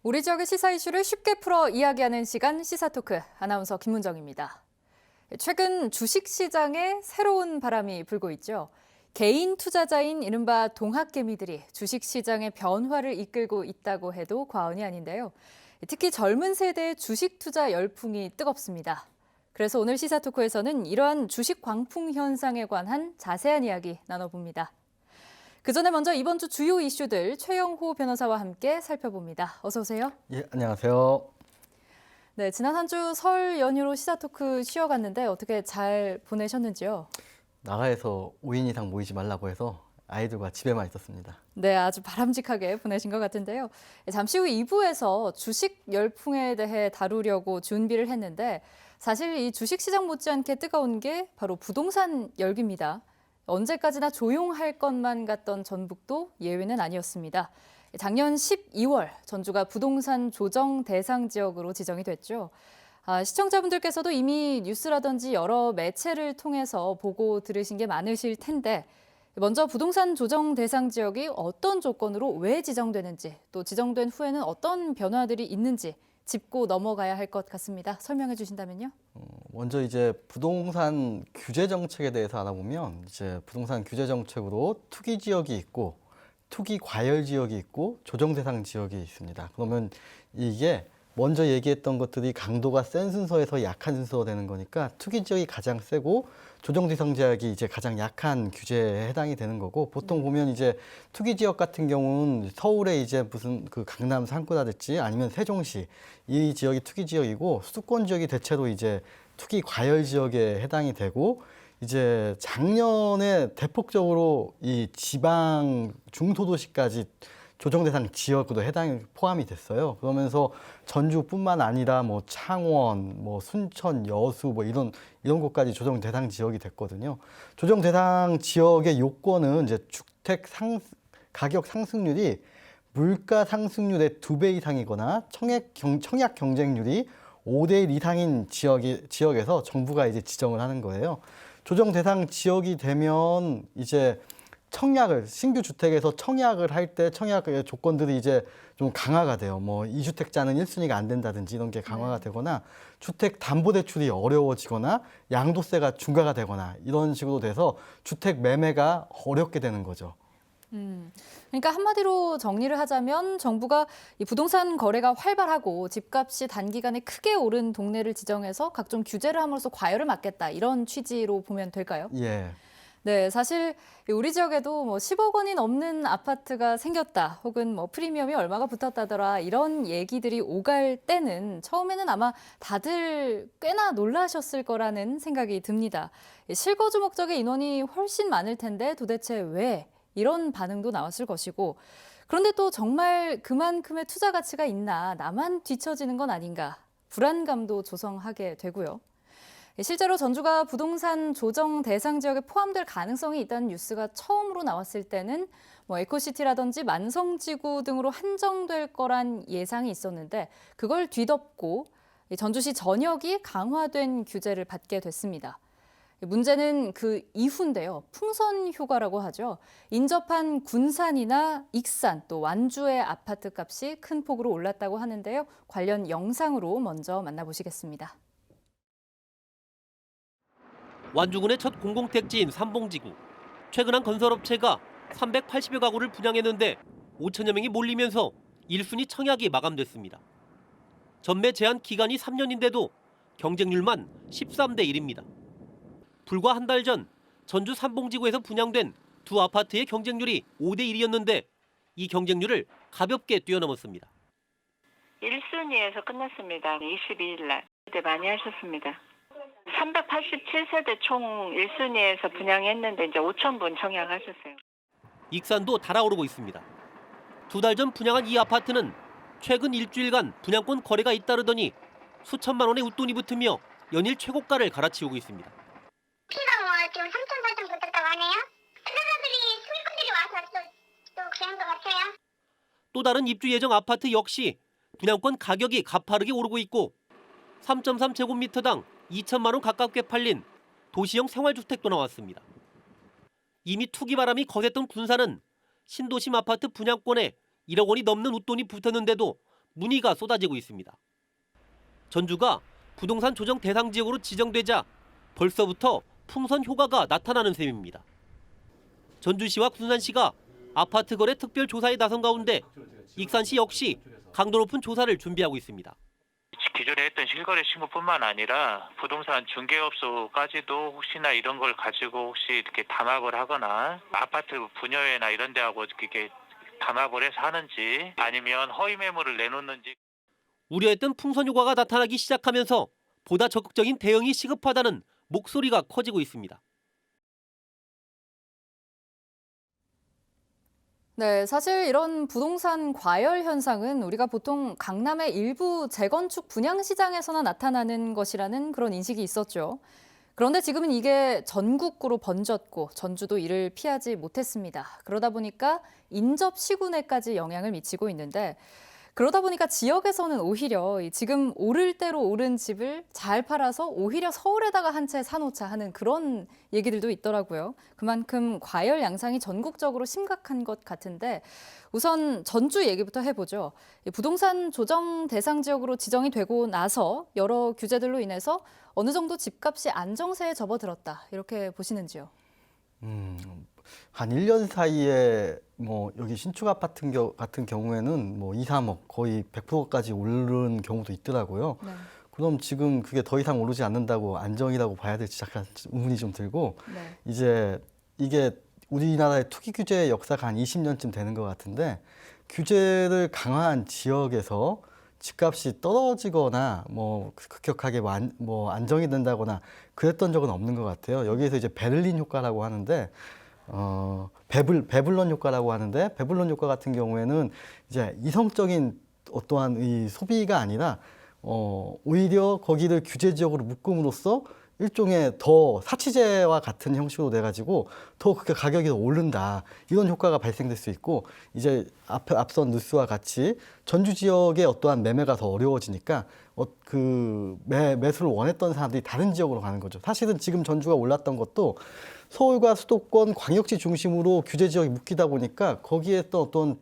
우리 지역의 시사 이슈를 쉽게 풀어 이야기하는 시간 시사토크 아나운서 김문정입니다. 최근 주식시장에 새로운 바람이 불고 있죠. 개인 투자자인 이른바 동학개미들이 주식시장의 변화를 이끌고 있다고 해도 과언이 아닌데요. 특히 젊은 세대의 주식 투자 열풍이 뜨겁습니다. 그래서 오늘 시사토크에서는 이러한 주식 광풍 현상에 관한 자세한 이야기 나눠봅니다. 그 전에 먼저 이번 주 주요 이슈들 최영호 변호사와 함께 살펴봅니다. 어서 오세요. 예, 안녕하세요. 네, 지난 한 주 설 연휴로 시사토크 쉬어갔는데 어떻게 잘 보내셨는지요? 나라에서 5인 이상 모이지 말라고 해서 아이들과 집에만 있었습니다. 네, 아주 바람직하게 보내신 것 같은데요. 잠시 후 2부에서 주식 열풍에 대해 다루려고 준비를 했는데 사실 이 주식시장 못지않게 뜨거운 게 바로 부동산 열기입니다. 언제까지나 조용할 것만 같던 전북도 예외는 아니었습니다. 작년 12월 전주가 부동산 조정 대상 지역으로 지정이 됐죠. 시청자분들께서도 이미 뉴스라든지 여러 매체를 통해서 보고 들으신 게 많으실 텐데 먼저 부동산 조정 대상 지역이 어떤 조건으로 왜 지정되는지 또 지정된 후에는 어떤 변화들이 있는지 짚고 넘어가야 할 것 같습니다. 설명해 주신다면요. 먼저 이제 부동산 규제 정책에 대해서 알아보면 이제 부동산 규제 정책으로 투기 지역이 있고 투기 과열 지역이 있고 조정 대상 지역이 있습니다. 그러면 이게 먼저 얘기했던 것들이 강도가 센 순서에서 약한 순서가 되는 거니까 투기 지역이 가장 세고 조정 대상 지역이 이제 가장 약한 규제에 해당이 되는 거고 보통 보면 이제 투기 지역 같은 경우는 서울에 이제 무슨 그 강남 상구라든지 아니면 세종시 이 지역이 투기 지역이고 수도권 지역이 대체로 이제 투기 과열 지역에 해당이 되고 이제 작년에 대폭적으로 이 지방 중소도시까지 조정 대상 지역으로 해당이 포함이 됐어요. 그러면서 전주뿐만 아니라 뭐 창원, 뭐 순천, 여수 뭐 이런 곳까지 조정 대상 지역이 됐거든요. 조정 대상 지역의 요건은 이제 주택 가격 상승률이 물가 상승률의 2배 이상이거나 청약 경쟁률이 5대1 이상인 지역에서 정부가 이제 지정을 하는 거예요. 조정 대상 지역이 되면 이제 신규 주택에서 청약을 할 때 청약의 조건들이 이제 좀 강화가 돼요. 뭐 2주택자는 1순위가 안 된다든지 이런 게 강화가 되거나 주택 담보 대출이 어려워지거나 양도세가 중과가 되거나 이런 식으로 돼서 주택 매매가 어렵게 되는 거죠. 그러니까 한마디로 정리를 하자면 정부가 이 부동산 거래가 활발하고 집값이 단기간에 크게 오른 동네를 지정해서 각종 규제를 함으로써 과열을 막겠다 이런 취지로 보면 될까요? 예. 네, 사실 우리 지역에도 뭐 10억 원이 넘는 아파트가 생겼다, 혹은 뭐 프리미엄이 얼마가 붙었다더라 이런 얘기들이 오갈 때는 처음에는 아마 다들 꽤나 놀라셨을 거라는 생각이 듭니다. 실거주 목적의 인원이 훨씬 많을 텐데 도대체 왜 이런 반응도 나왔을 것이고 그런데 또 정말 그만큼의 투자 가치가 있나 나만 뒤처지는 건 아닌가 불안감도 조성하게 되고요. 실제로 전주가 부동산 조정 대상 지역에 포함될 가능성이 있다는 뉴스가 처음으로 나왔을 때는 뭐 에코시티라든지 만성지구 등으로 한정될 거란 예상이 있었는데 그걸 뒤덮고 전주시 전역이 강화된 규제를 받게 됐습니다. 문제는 그 이후인데요. 풍선 효과라고 하죠. 인접한 군산이나 익산 또 완주의 아파트 값이 큰 폭으로 올랐다고 하는데요. 관련 영상으로 먼저 만나보시겠습니다. 완주군의 첫 공공택지인 삼봉지구. 최근 한 건설업체가 380여 가구를 분양했는데 5천여 명이 몰리면서 1순위 청약이 마감됐습니다. 전매 제한 기간이 3년인데도 경쟁률만 13대 1입니다. 불과 한 달 전 전주 삼봉지구에서 분양된 두 아파트의 경쟁률이 5대 1이었는데 이 경쟁률을 가볍게 뛰어넘었습니다. 1순위에서 끝났습니다. 22일 날. 그때 많이 하셨습니다. 387세대 총 1순위에서 분양했는데 이제 5,000분 청약하셨어요. 익산도 달아오르고 있습니다. 두 달 전 분양한 이 아파트는 최근 일주일간 분양권 거래가 잇따르더니 수천만 원의 웃돈이 붙으며 연일 최고가를 갈아치우고 있습니다. 키가 뭐 지금 3,000, 4,000 붙었다고 하네요. 투자자들이 수익금들이 와서 또 그런 것 같아요. 또 다른 입주 예정 아파트 역시 분양권 가격이 가파르게 오르고 있고 3.3제곱미터당 2천만 원 가깝게 팔린 도시형 생활주택도 나왔습니다. 이미 투기 바람이 거셌던 군산은 신도심 아파트 분양권에 1억 원이 넘는 웃돈이 붙었는데도 문의가 쏟아지고 있습니다. 전주가 부동산 조정 대상 지역으로 지정되자 벌써부터 풍선 효과가 나타나는 셈입니다. 전주시와 군산시가 아파트 거래 특별 조사에 나선 가운데 익산시 역시 강도 높은 조사를 준비하고 있습니다. 기존에 했던 실거래 신고뿐만 아니라 부동산 중개업소까지도 혹시나 이런 걸 가지고 혹시 이렇게 담합을 하거나 아파트 분여회나 이런 데하고 이렇게 담합을 해서 하는지 아니면 허위 매물을 내놓는지. 우려했던 풍선 효과가 나타나기 시작하면서 보다 적극적인 대응이 시급하다는 목소리가 커지고 있습니다. 네, 사실 이런 부동산 과열 현상은 우리가 보통 강남의 일부 재건축 분양 시장에서나 나타나는 것이라는 그런 인식이 있었죠. 그런데 지금은 이게 전국구로 번졌고 전주도 이를 피하지 못했습니다. 그러다 보니까 인접 시군에까지 영향을 미치고 있는데 그러다 보니까 지역에서는 오히려 지금 오를 대로 오른 집을 잘 팔아서 오히려 서울에다가 한 채 사놓자 하는 그런 얘기들도 있더라고요. 그만큼 과열 양상이 전국적으로 심각한 것 같은데 우선 전주 얘기부터 해보죠. 부동산 조정 대상 지역으로 지정이 되고 나서 여러 규제들로 인해서 어느 정도 집값이 안정세에 접어들었다. 이렇게 보시는지요? 한 1년 사이에 뭐 여기 신축 아파트 같은 경우에는 뭐 2, 3억 거의 100%까지 오른 경우도 있더라고요. 네. 그럼 지금 그게 더 이상 오르지 않는다고 안정이라고 봐야 될지 잠깐 의문이 좀 들고 네. 이제 이게 우리나라의 투기 규제 역사가 한 20년쯤 되는 것 같은데 규제를 강화한 지역에서 집값이 떨어지거나 뭐 급격하게 뭐 안정이 된다거나 그랬던 적은 없는 것 같아요. 여기에서 이제 베를린 효과라고 하는데 배블론 효과라고 하는데 배블론 효과 같은 경우에는 이제 이성적인 어떠한 이 소비가 아니라 오히려 거기를 규제 지역으로 묶음으로써 일종의 더 사치제와 같은 형식으로 돼가지고 더 그게 가격이 오른다 이런 효과가 발생될 수 있고 이제 앞선 뉴스와 같이 전주 지역의 어떠한 매매가 더 어려워지니까 매수를 원했던 사람들이 다른 지역으로 가는 거죠. 사실은 지금 전주가 올랐던 것도 서울과 수도권 광역시 중심으로 규제 지역이 묶이다 보니까 거기에 또 어떤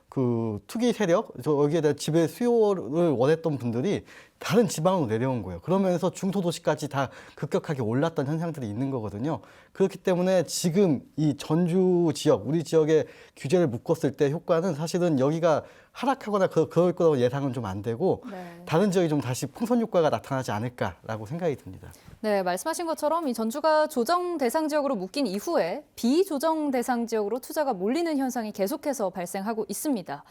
그 투기 세력, 여기에 대한 집의 수요를 원했던 분들이 다른 지방으로 내려온 거예요. 그러면서 중소도시까지 다 급격하게 올랐던 현상들이 있는 거거든요. 그렇기 때문에 지금 이 전주 지역, 우리 지역의 규제를 묶었을 때 효과는 사실은 여기가 하락하거나 그럴 거라고 예상은 좀 안 되고 네. 다른 지역이 좀 다시 풍선 효과가 나타나지 않을까라고 생각이 듭니다. 네, 말씀하신 것처럼 이 전주가 조정 대상 지역으로 묶인 이후에 비조정 대상 지역으로 투자가 몰리는 현상이 계속해서 발생하고 있습니다.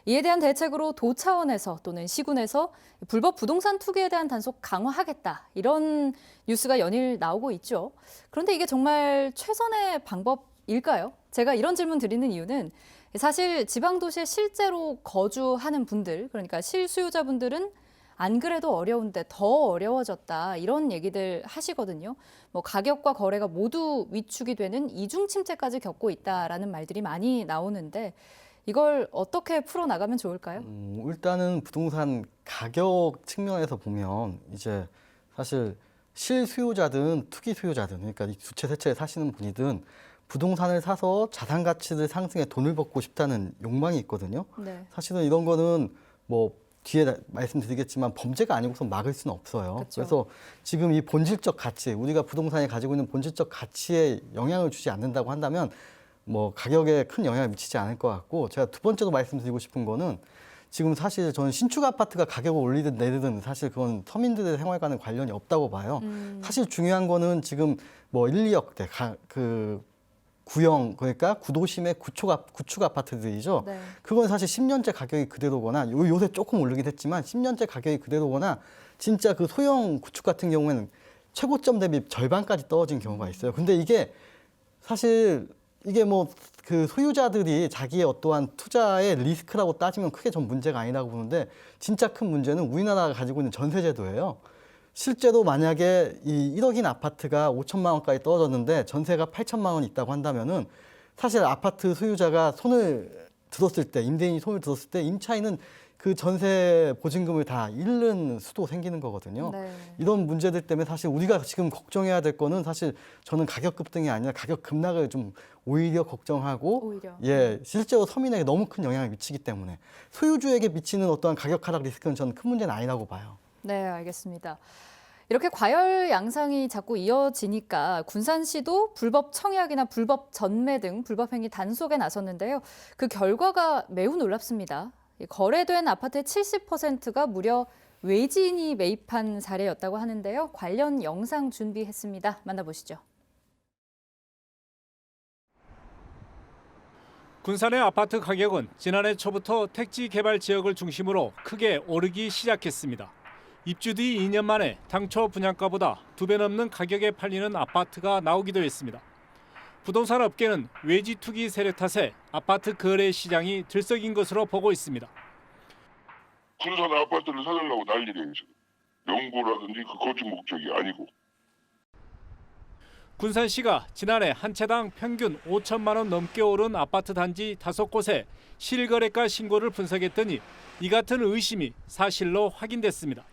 이에 대한 대책으로 도 차원에서 또는 시군에서 불법 부동산 투기에 대한 단속 강화하겠다. 이런 뉴스가 연일 나오고 있죠. 그런데 이게 정말 최선의 방법일까요? 제가 이런 질문 드리는 이유는 사실 지방도시에 실제로 거주하는 분들, 그러니까 실수요자분들은 안 그래도 어려운데 더 어려워졌다 이런 얘기들 하시거든요. 뭐 가격과 거래가 모두 위축이 되는 이중 침체까지 겪고 있다라는 말들이 많이 나오는데 이걸 어떻게 풀어나가면 좋을까요? 일단은 부동산 가격 측면에서 보면 이제 사실 실수요자든 투기 수요자든 그러니까 이 두 채, 세 채 사시는 분이든 부동산을 사서 자산 가치를 상승해 돈을 벌고 싶다는 욕망이 있거든요. 네. 사실은 이런 거는 뭐 뒤에 말씀드리겠지만 범죄가 아니고서 막을 수는 없어요. 그렇죠. 그래서 지금 이 본질적 가치, 우리가 부동산이 가지고 있는 본질적 가치에 영향을 주지 않는다고 한다면 뭐 가격에 큰 영향을 미치지 않을 것 같고 제가 두 번째로 말씀드리고 싶은 거는 지금 사실 저는 신축 아파트가 가격을 올리든 내리든 사실 그건 서민들의 생활과는 관련이 없다고 봐요. 사실 중요한 거는 지금 뭐 1, 2억대 구형 그러니까 구도심의 구축 아파트들이죠. 네. 그건 사실 10년째 가격이 그대로거나 요새 조금 오르긴 했지만 10년째 가격이 그대로거나 진짜 그 소형 구축 같은 경우에는 최고점 대비 절반까지 떨어진 경우가 있어요. 근데 이게 사실 이게 뭐 그 소유자들이 자기의 어떠한 투자의 리스크라고 따지면 크게 전 문제가 아니라고 보는데 진짜 큰 문제는 우리나라가 가지고 있는 전세제도예요. 실제로 만약에 이 1억인 아파트가 5천만 원까지 떨어졌는데 전세가 8천만 원이 있다고 한다면은 사실 아파트 소유자가 손을 들었을 때 임대인이 손을 들었을 때 임차인은 그 전세 보증금을 다 잃는 수도 생기는 거거든요. 네. 이런 문제들 때문에 사실 우리가 지금 걱정해야 될 거는 사실 저는 가격 급등이 아니라 가격 급락을 좀 오히려 걱정하고 오히려. 실제로 서민에게 너무 큰 영향을 미치기 때문에 소유주에게 미치는 어떠한 가격 하락 리스크는 저는 큰 문제는 아니라고 봐요. 네, 알겠습니다. 이렇게 과열 양상이 자꾸 이어지니까 군산시도 불법 청약이나 불법 전매 등 불법 행위 단속에 나섰는데요. 그 결과가 매우 놀랍습니다. 거래된 아파트의 70%가 무려 외지인이 매입한 사례였다고 하는데요. 관련 영상 준비했습니다. 만나보시죠. 군산의 아파트 가격은 지난해 초부터 택지 개발 지역을 중심으로 크게 오르기 시작했습니다. 입주 뒤 2년 만에 당초 분양가보다 2배 넘는 가격에 팔리는 아파트가 나오기도 했습니다. 부동산 업계는 외지 투기 세력 탓에 아파트 거래 시장이 들썩인 것으로 보고 있습니다. 군산 아파트를 사달라고 난리래요. 지금. 연구라든지 그 거주 목적이 아니고. 군산시가 지난해 한 채당 평균 5천만 원 넘게 오른 아파트 단지 5곳에 실거래가 신고를 분석했더니 이 같은 의심이 사실로 확인됐습니다.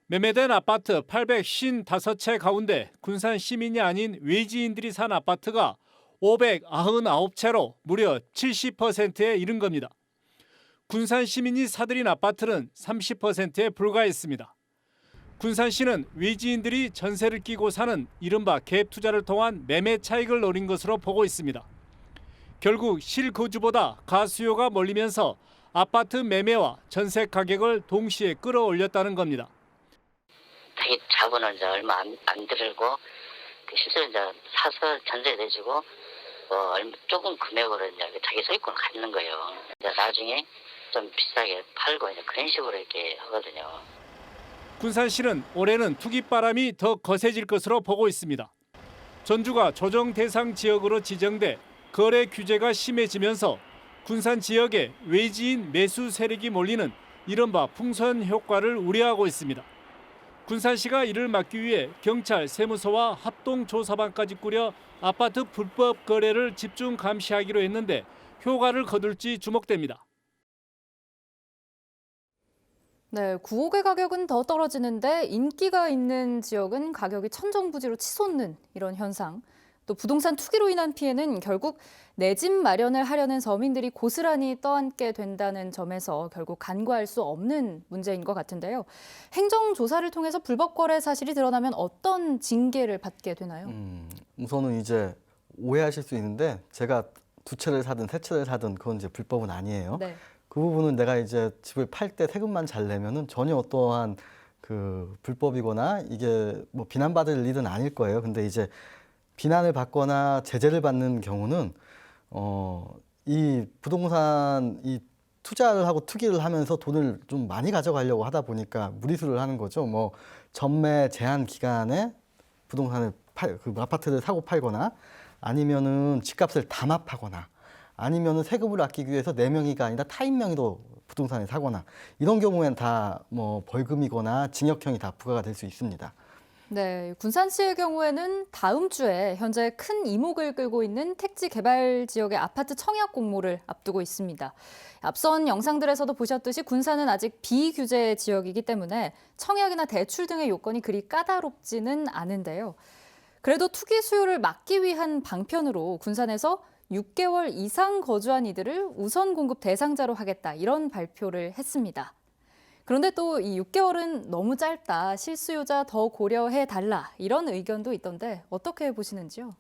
매매된 아파트 855채 가운데 군산 시민이 아닌 외지인들이 산 아파트가 599채로 무려 70%에 이른 겁니다. 군산 시민이 사들인 아파트는 30%에 불과했습니다. 군산시는 외지인들이 전세를 끼고 사는 이른바 갭 투자를 통한 매매 차익을 노린 것으로 보고 있습니다. 결국 실거주보다 가수요가 몰리면서 아파트 매매와 전세 가격을 동시에 끌어올렸다는 겁니다. 자기 자본은 이제 얼마 안 들고 실제로 이제 사서 전세 내주고 조금 금액으로 이제 자기 소유권을 갖는 거예요. 이제 나중에 좀 비싸게 팔고 이제 그런 식으로 이렇게 하거든요. 군산시는 올해는 투기바람이 더 거세질 것으로 보고 있습니다. 전주가 조정 대상 지역으로 지정돼 거래 규제가 심해지면서 군산 지역에 외지인 매수 세력이 몰리는 이른바 풍선 효과를 우려하고 있습니다. 군산시가 이를 막기 위해 경찰, 세무서와 합동조사반까지 꾸려 아파트 불법 거래를 집중 감시하기로 했는데 효과를 거둘지 주목됩니다. 네, 구옥의 가격은 더 떨어지는데 인기가 있는 지역은 가격이 천정부지로 치솟는 이런 현상. 또 부동산 투기로 인한 피해는 결국 내 집 마련을 하려는 서민들이 고스란히 떠안게 된다는 점에서 결국 간과할 수 없는 문제인 것 같은데요. 행정조사를 통해서 불법 거래 사실이 드러나면 어떤 징계를 받게 되나요? 우선은 이제 오해하실 수 있는데 제가 2채를 사든 3채를 사든 그건 이제 불법은 아니에요. 네. 그 부분은 내가 이제 집을 팔 때 세금만 잘 내면은 전혀 어떠한 그 불법이거나 이게 뭐 비난받을 일은 아닐 거예요. 근데 이제 비난을 받거나 제재를 받는 경우는 이 부동산 이 투자를 하고 투기를 하면서 돈을 좀 많이 가져가려고 하다 보니까 무리수를 하는 거죠. 뭐 전매 제한 기간에 부동산을 그 아파트를 사고 팔거나 아니면은 집값을 담합하거나 아니면은 세금을 아끼기 위해서 내 명의가 아니라 타인 명의로 부동산을 사거나 이런 경우에는 다 뭐 벌금이거나 징역형이 다 부과가 될 수 있습니다. 네, 군산시의 경우에는 다음 주에 현재 큰 이목을 끌고 있는 택지 개발 지역의 아파트 청약 공모를 앞두고 있습니다. 앞선 영상들에서도 보셨듯이 군산은 아직 비규제 지역이기 때문에 청약이나 대출 등의 요건이 그리 까다롭지는 않은데요. 그래도 투기 수요를 막기 위한 방편으로 군산에서 6개월 이상 거주한 이들을 우선 공급 대상자로 하겠다 이런 발표를 했습니다. 그런데 또 이 6개월은 너무 짧다, 실수요자 더 고려해 달라 이런 의견도 있던데 어떻게 보시는지요?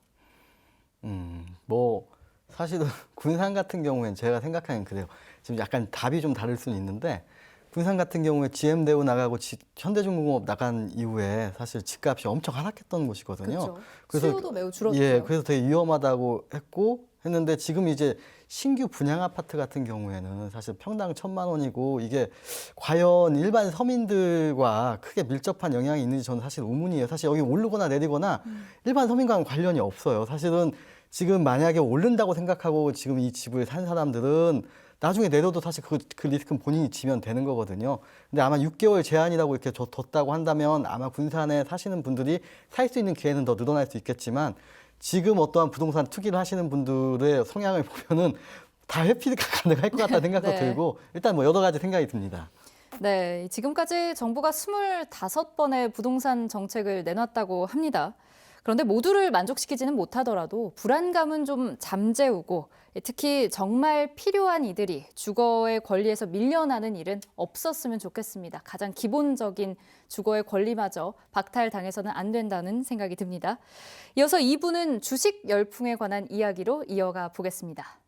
뭐 사실은 군산 같은 경우에는 제가 생각하는 그래요. 지금 약간 답이 좀 다를 수는 있는데 군산 같은 경우에 GM대우 나가고 현대중공업 나간 이후에 사실 집값이 엄청 하락했던 곳이거든요. 그렇죠. 그래서 수요도 매우 줄었죠. 예, 그래서 되게 위험하다고 했는데 지금 이제 신규 분양 아파트 같은 경우에는 사실 평당 1,000만 원이고 이게 과연 일반 서민들과 크게 밀접한 영향이 있는지 저는 사실 의문이에요. 사실 여기 오르거나 내리거나 일반 서민과는 관련이 없어요. 사실은 지금 만약에 오른다고 생각하고 지금 이 집을 산 사람들은 나중에 내려도 사실 그 리스크는 본인이 지면 되는 거거든요. 근데 아마 6개월 제한이라고 이렇게 뒀다고 한다면 아마 군산에 사시는 분들이 살 수 있는 기회는 더 늘어날 수 있겠지만 지금 어떠한 부동산 투기를 하시는 분들의 성향을 보면은 다 회피가 가능할 것 같다는 생각도 네. 들고 일단 뭐 여러 가지 생각이 듭니다. 네, 지금까지 정부가 25번의 부동산 정책을 내놨다고 합니다. 그런데 모두를 만족시키지는 못하더라도 불안감은 좀 잠재우고 특히 정말 필요한 이들이 주거의 권리에서 밀려나는 일은 없었으면 좋겠습니다. 가장 기본적인 주거의 권리마저 박탈당해서는 안 된다는 생각이 듭니다. 이어서 2부는 주식 열풍에 관한 이야기로 이어가 보겠습니다.